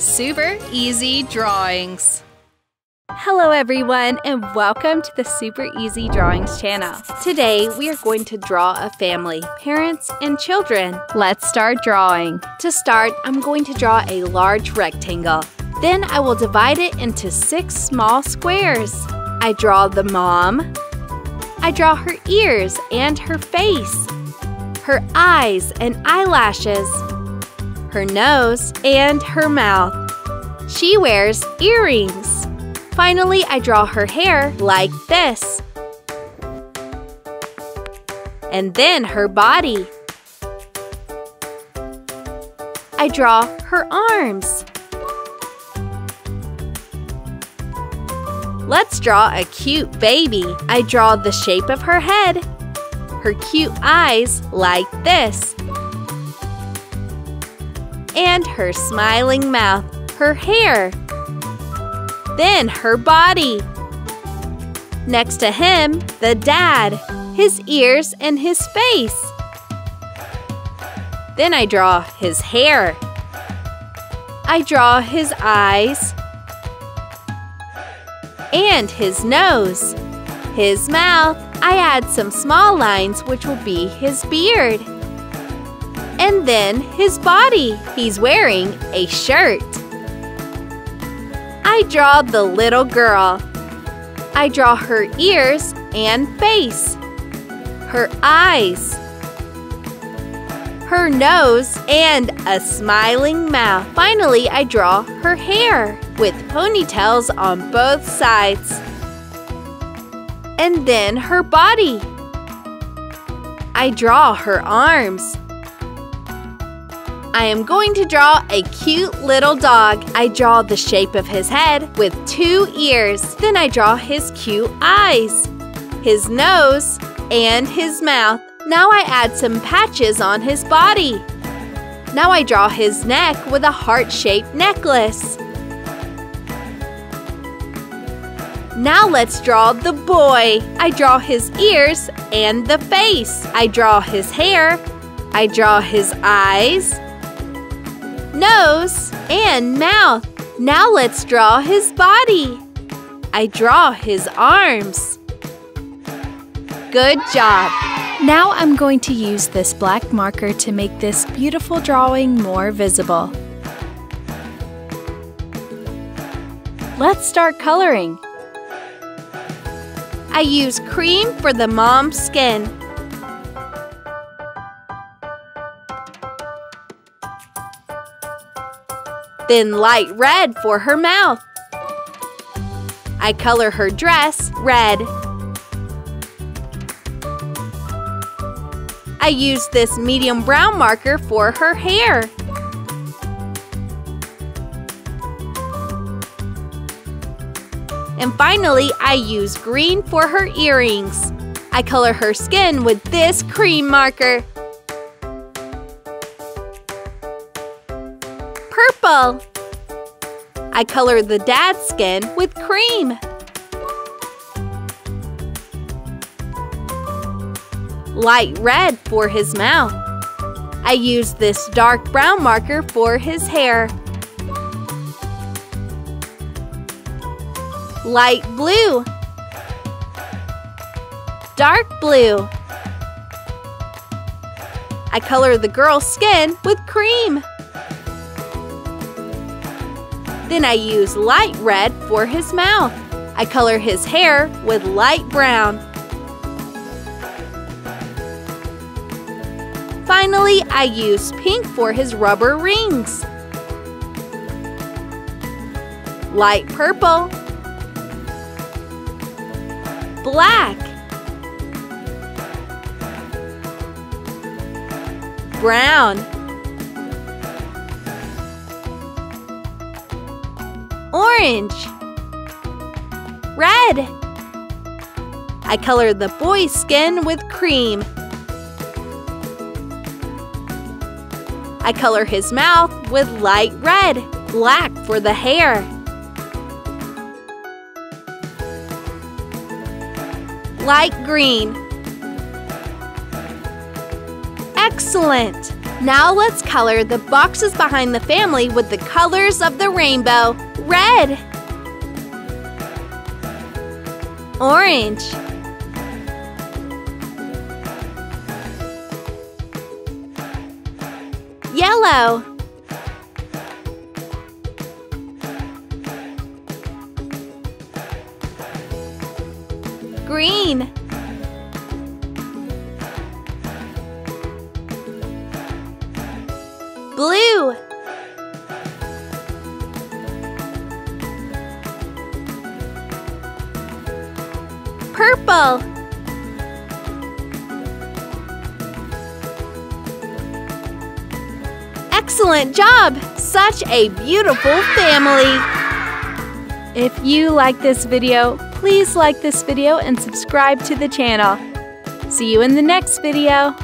Super Easy Drawings. Hello everyone and welcome to the Super Easy Drawings channel. Today we are going to draw a family, parents and children. Let's start drawing. To start, I'm going to draw a large rectangle. Then I will divide it into 6 small squares. I draw the mom. I draw her ears and her face, her eyes and eyelashes, her nose and her mouth. She wears earrings. Finally, I draw her hair like this. And then her body. I draw her arms. Let's draw a cute baby. I draw the shape of her head, her cute eyes like this, and her smiling mouth, her hair. Then her body. Next to him, the dad, his ears and his face. Then I draw his hair. I draw his eyes and his nose, his mouth. I add some small lines which will be his beard. And then his body. He's wearing a shirt. I draw the little girl. I draw her ears and face, her eyes, her nose, and a smiling mouth. Finally, I draw her hair with ponytails on both sides. And then her body. I draw her arms. I am going to draw a cute little dog. I draw the shape of his head with 2 ears. Then I draw his cute eyes, his nose, and his mouth. Now I add some patches on his body. Now I draw his neck with a heart-shaped necklace. Now let's draw the boy. I draw his ears and the face. I draw his hair. I draw his eyes, nose, and mouth. Now let's draw his body. I draw his arms. Good job! Now I'm going to use this black marker to make this beautiful drawing more visible. Let's start coloring. I use cream for the mom's skin. Then light red for her mouth. I color her dress red. I use this medium brown marker for her hair. And finally, I use green for her earrings. I color her skin with this cream marker. Purple. I color the dad's skin with cream. Light red for his mouth. I use this dark brown marker for his hair. Light blue. Dark blue. I color the girl's skin with cream. Then I use light red for his mouth. I color his hair with light brown. Finally, I use pink for his rubber rings. Light purple. Black. Brown. Orange. Red. I color the boy's skin with cream. I color his mouth with light red. Black for the hair. Light green. Excellent! Now let's color the boxes behind the family with the colors of the rainbow. Red, orange, yellow, green, blue, purple, excellent job! Such a beautiful family! If you like this video, please like this video and subscribe to the channel. See you in the next video.